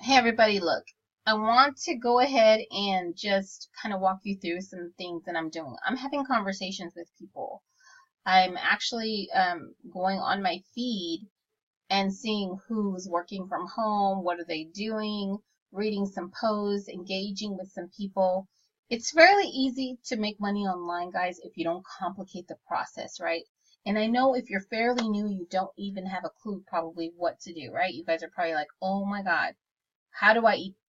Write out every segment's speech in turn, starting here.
Hey everybody, look, I want to go ahead and just kind of walk you through some things that I'm doing. I'm having conversations with people. I'm actually going on my feed and seeing who's working from home, what are they doing, reading some posts, engaging with some people. It's fairly easy to make money online, guys, if you don't complicate the process, right? And I know if you're fairly new, you don't even have a clue probably what to do, right? You guys are probably like, oh my God, how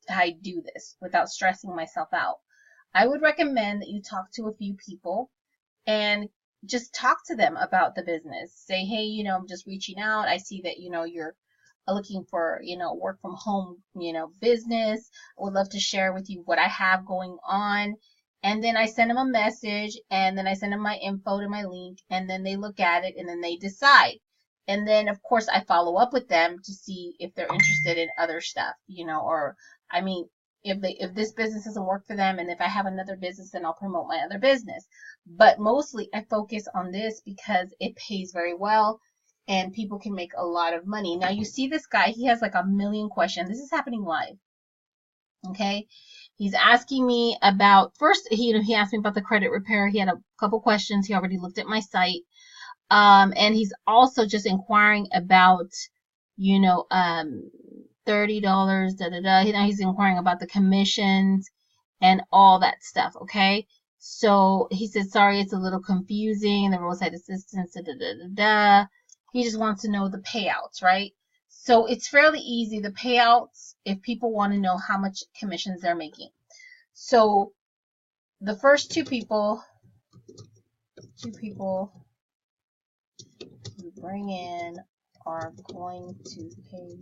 I do this without stressing myself out? I would recommend that you talk to a few people and just talk to them about the business. Say, hey, I'm just reaching out. I see that, you're looking for, work from home, business. I would love to share with you what I have going on. And then I send them a message and then I send them my info to my link and then they look at it and then they decide. And then of course I follow up with them to see if they're interested in other stuff, or I mean, if this business doesn't work for them and if I have another business, then I'll promote my other business. But mostly I focus on this because it pays very well and people can make a lot of money. Now you see this guy, he has like a million questions. This is happening live. Okay. He's asking me about, first he asked me about the credit repair. He had a couple questions. He already looked at my site. And he's also just inquiring about, $30, he's inquiring about the commissions and all that stuff. Okay. So he said, sorry, it's a little confusing. The roadside assistance, He just wants to know the payouts, right? So it's fairly easy. The payouts, if people want to know how much commissions they're making. So the first two people you bring in are going to pay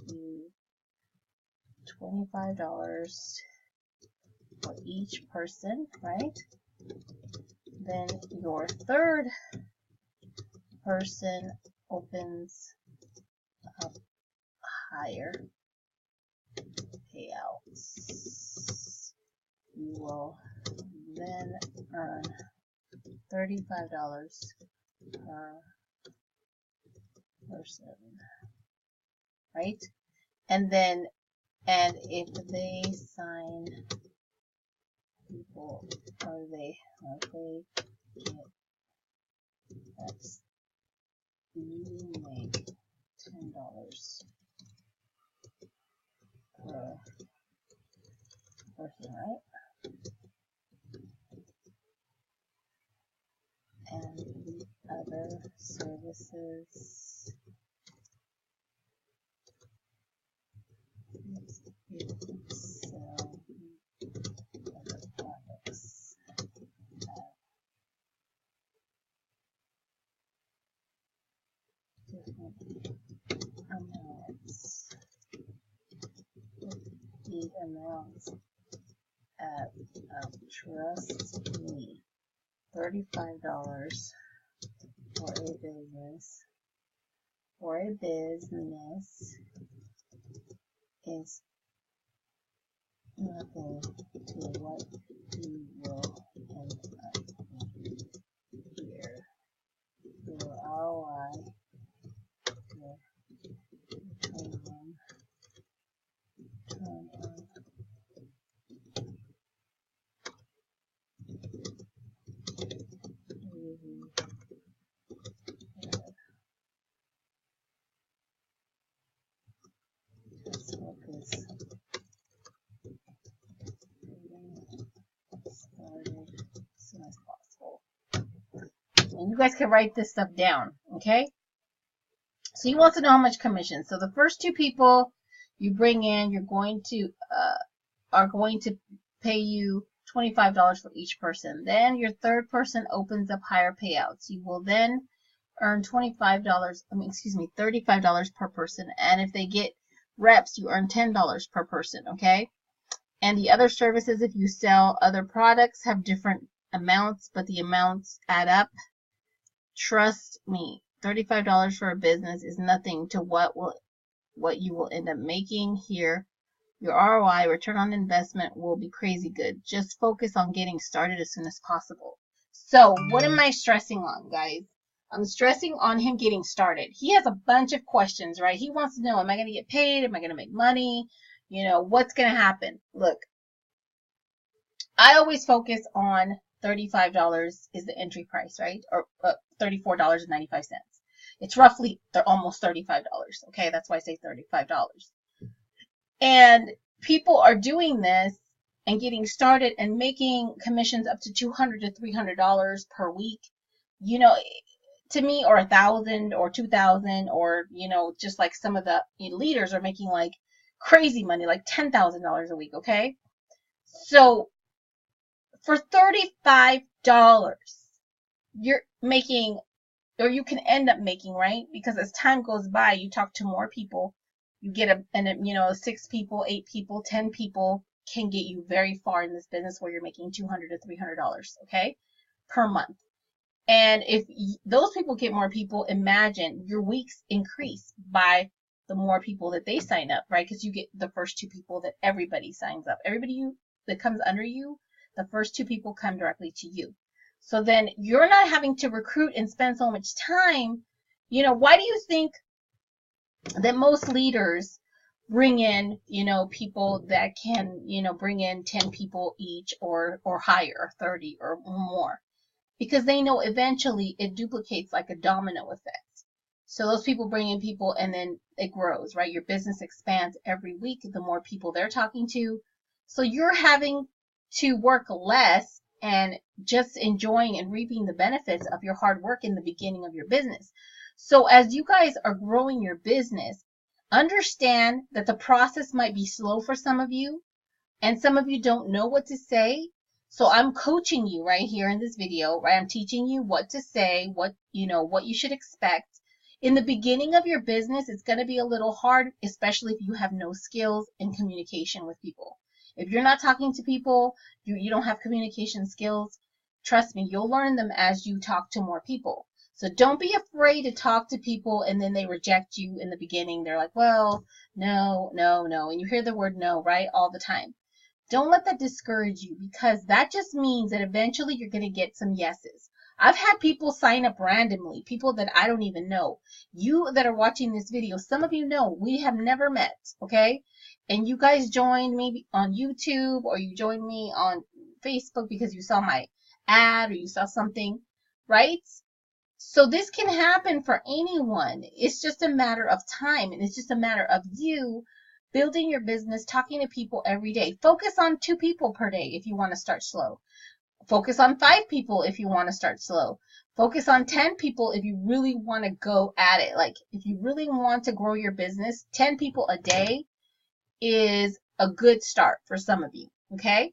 you $25 for each person, right? Then your third person opens up higher payouts. You will then earn $35 per person, right? And if they sign people or they get X, you make $10 per person, right? And the other services, sell other products at different amounts. The amounts at trust me, $35 for a business is nothing to what you will end up here. Your ROI, your return on let's focus started as soon as possible. And you guys can write this stuff down, okay? So he wants to know how much commission. So the first two people you bring in, you're going to are going to pay you $25 for each person. Then your third person opens up higher payouts. You will then earn $35 per person. And if they get reps, you earn $10 per person, okay? And the other services, if you sell other products, have different amounts, but the amounts add up. Trust me, $35 for a business is nothing to what you will end up making here. Your ROI, return on investment, will be crazy good. Just focus on getting started as soon as possible. So what am I stressing on, guys? I'm stressing on him getting started. He has a bunch of questions, right? He wants to know, am I going to get paid? Am I going to make money? You know, what's going to happen? Look, I always focus on $35 is the entry price, right? Or $34.95. It's roughly, they're almost $35. Okay, that's why I say $35. And people are doing this and getting started and making commissions up to $200 to $300 per week. You know, to me, or 1,000 or 2,000, or just like some of the leaders are making like crazy money, like $10,000 a week. Okay, so for $35, you're making, or you can end up making, right? Because as time goes by, you talk to more people, you get six people, 8 people, 10 people can get you very far in this business where you're making $200 to $300, okay, per month. And if those people get more people, imagine your weeks increase by the more people that they sign up, right? Because you get the first 2 people that everybody signs up. Everybody that comes under you, the first 2 people come directly to you. So then you're not having to recruit and spend so much time. Why do you think that most leaders bring in, people that can, bring in 10 people each or higher, 30 or more? Because they know eventually it duplicates like a domino effect. So those people bring in people and then it grows, right? Your business expands every week, the more people they're talking to. So you're having to work less and just enjoying and reaping the benefits of your hard work in the beginning of your business. So as you guys are growing your business, understand that the process might be slow for some of you, and some of you don't know what to say. So I'm coaching you right here in this video, right? I'm teaching you what to say, what you should expect. In the beginning of your business, it's going to be a little hard, especially if you have no skills in communication with people. If you're not talking to people, you don't have communication skills, trust me, you'll learn them as you talk to more people. So don't be afraid to talk to people and then they reject you in the beginning. They're like, well, no, no, no. And you hear the word no, right? All the time. Don't let that discourage you, because that just means that eventually you're going to get some yeses. I've had people sign up randomly, people that I don't even know. You that are watching this video, some of you know we have never met, okay? And you guys joined me on YouTube, or you joined me on Facebook because you saw my ad or you saw something, right? So this can happen for anyone. It's just a matter of time, and it's just a matter of you building your business, talking to people every day. Focus on 2 people per day if you want to start slow. Focus on 5 people if you want to start slow. Focus on 10 people if you really want to go at it. Like if you really want to grow your business, 10 people a day is a good start for some of you, okay?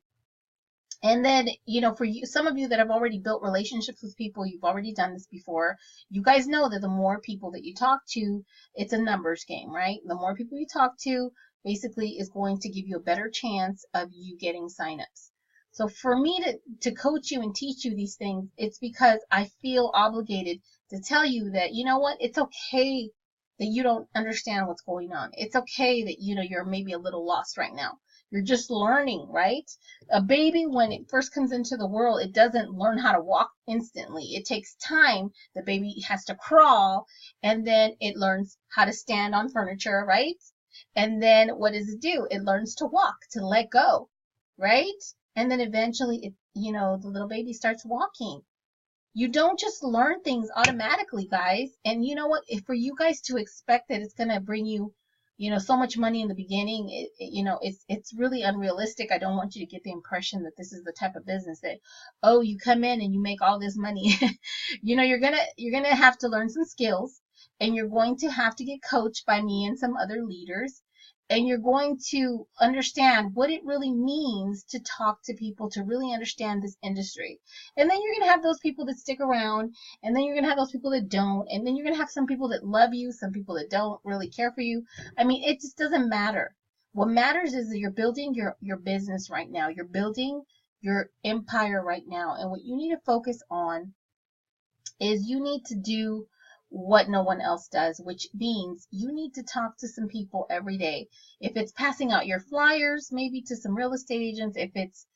And then, for you, some of you that have already built relationships with people, you've already done this before. You guys know that the more people that you talk to, it's a numbers game, right? The more people you talk to basically is going to give you a better chance of you getting signups. So for me to coach you and teach you these things, it's because I feel obligated to tell you that, you know what, it's okay that you don't understand what's going on. It's okay that, you're maybe a little lost right now. You're just learning, right? A baby, when it first comes into the world, it doesn't learn how to walk instantly. It takes time. The baby has to crawl, and then it learns how to stand on furniture, right? And then what does it do? It learns to walk, to let go, right? And then eventually, the little baby starts walking. You don't just learn things automatically, guys. And you know what? If for you guys to expect that it's going to bring you, so much money in the beginning, it's really unrealistic. I don't want you to get the impression that this is the type of business that, oh, you come in and you make all this money. You're going to have to learn some skills, and you're going to have to get coached by me and some other leaders. And you're going to understand what it really means to talk to people, to really understand this industry. And then you're going to have those people that stick around, and then you're going to have those people that don't, and then you're going to have some people that love you, some people that don't really care for you. I mean, it just doesn't matter. What matters is that you're building your business right now. You're building your empire right now. And what you need to focus on is you need to do what no one else does, which means you need to talk to some people every day. If it's passing out your flyers, maybe to some real estate agents, if it's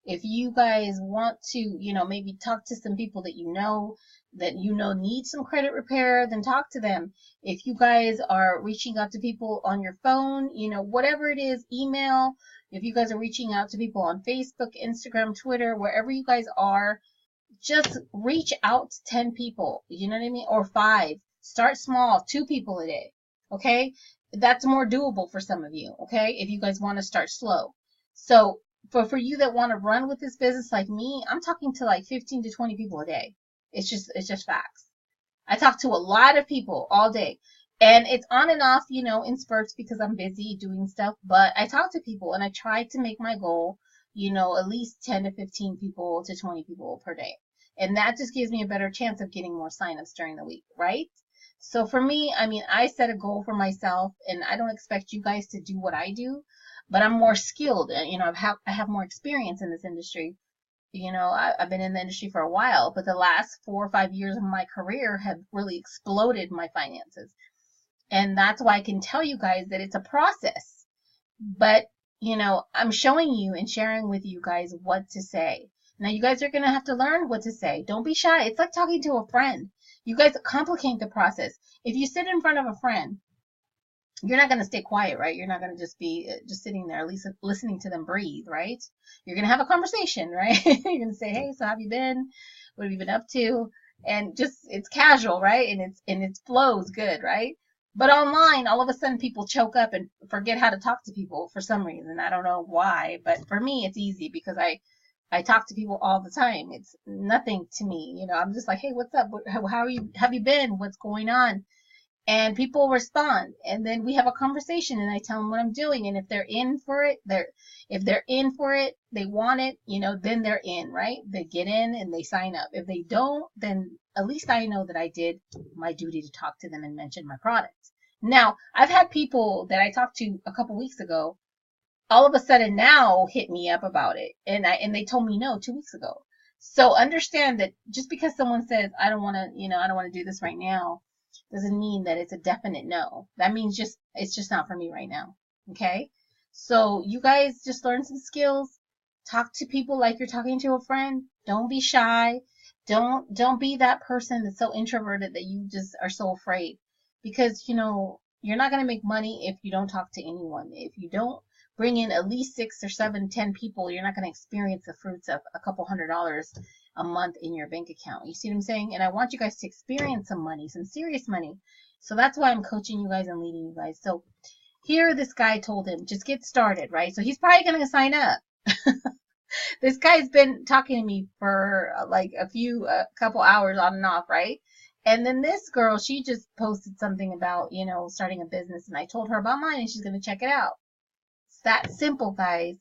If you guys want to, maybe talk to some people that need some credit repair, then talk to them. If you guys are reaching out to people on your phone, whatever it is, email, if you guys are reaching out to people on Facebook, Instagram, Twitter, wherever you guys are, just reach out to 10 people, you know what I mean? Or 5. Start small, 2 people a day, okay? That's more doable for some of you, okay? If you guys want to start slow. So for you that want to run with this business like me, I'm talking to like 15 to 20 people a day. It's just facts. I talk to a lot of people all day. And it's on and off, in spurts because I'm busy doing stuff. But I talk to people and I try to make my goal, at least 10 to 15 people to 20 people per day. And that just gives me a better chance of getting more signups during the week, right? So for me, I mean, I set a goal for myself and I don't expect you guys to do what I do, but I'm more skilled. I have more experience in this industry. I've been in the industry for a while, but the last 4 or 5 years of my career have really exploded my finances. And that's why I can tell you guys that it's a process. But, I'm showing you and sharing with you guys what to say. Now, you guys are going to have to learn what to say. Don't be shy. It's like talking to a friend. You guys complicate the process. If you sit in front of a friend, you're not going to stay quiet, right? You're not going to just be just sitting there, at least listening to them breathe, right? You're going to have a conversation, right? You're going to say, hey, so how have you been? What have you been up to? And just, it's casual, right? And it flows good, right? But online, all of a sudden people choke up and forget how to talk to people for some reason. I don't know why, but for me, it's easy because I talk to people all the time. It's nothing to me. I'm just like, hey, what's up? How are you? Have you been? What's going on? And people respond. And then we have a conversation and I tell them what I'm doing. And if they're in for it, they want it, then they're in, right? They get in and they sign up. If they don't, then at least I know that I did my duty to talk to them and mention my product. Now, I've had people that I talked to a couple weeks ago all of a sudden now hit me up about it. And they told me no 2 weeks ago. So understand that just because someone says, I don't want to do this right now, doesn't mean that it's a definite no. That means it's just not for me right now. Okay? So you guys just learn some skills. Talk to people like you're talking to a friend. Don't be shy. Don't be that person that's so introverted that you just are so afraid. Because, you're not going to make money if you don't talk to anyone. If you don't bring in at least 6 or 7, 10 people, you're not going to experience the fruits of a couple $100 a month in your bank account. You see what I'm saying? And I want you guys to experience some money, some serious money. So that's why I'm coaching you guys and leading you guys. So here this guy told him, just get started, right? So he's probably going to sign up. This guy's been talking to me for like a couple hours on and off, right? And then this girl, she just posted something about, starting a business. And I told her about mine and she's going to check it out. It's that simple, guys.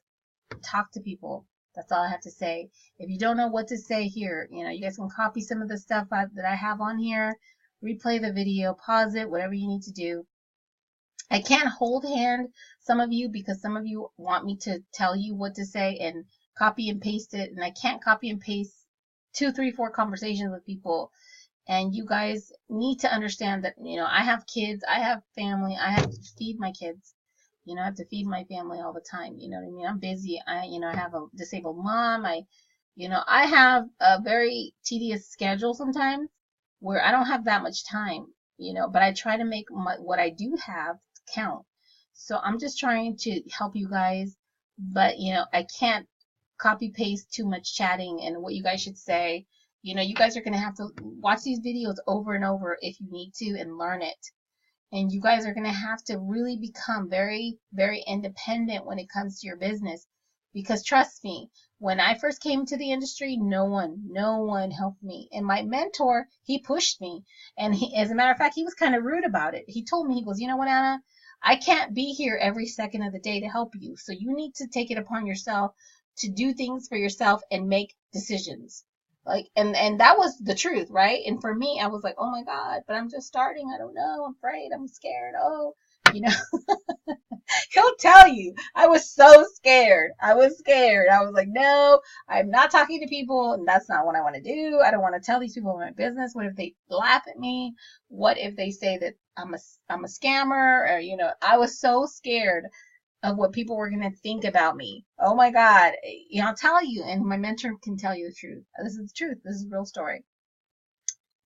Talk to people. That's all I have to say. If you don't know what to say here, you guys can copy some of the stuff that I have on here, replay the video, pause it, whatever you need to do. I can't hold hand some of you because some of you want me to tell you what to say and copy and paste it. And I can't copy and paste 2, 3, 4 conversations with people. And you guys need to understand that, I have kids, I have family, I have to feed my kids. I have to feed my family all the time. You know what I mean? I'm busy. I have a disabled mom. I have a very tedious schedule sometimes where I don't have that much time, but I try to make what I do have count. So I'm just trying to help you guys, but, I can't copy paste too much chatting and what you guys should say. You guys are going to have to watch these videos over and over if you need to and learn it. And you guys are going to have to really become very, very independent when it comes to your business. Because trust me, when I first came to the industry, no one helped me. And my mentor, he pushed me. And as a matter of fact, he was kind of rude about it. He told me, he goes, you know what, Anna? I can't be here every second of the day to help you. So you need to take it upon yourself to do things for yourself and make decisions. And that was the truth, right? And for me, I was like, oh my God, but I'm just starting. I don't know. I'm afraid. I'm scared. Oh, he'll tell you. I was so scared. I was like, no, I'm not talking to people. And that's not what I want to do. I don't want to tell these people my business. What if they laugh at me? What if they say that I'm a scammer? Or, I was so scared of what people were going to think about me. Oh my God. You know, I'll tell you, and my mentor can tell you the truth. This is the truth. This is a real story.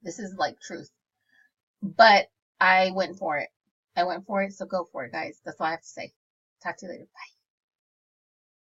This is like truth. But I went for it. I went for it, so go for it, guys. That's all I have to say. Talk to you later. Bye.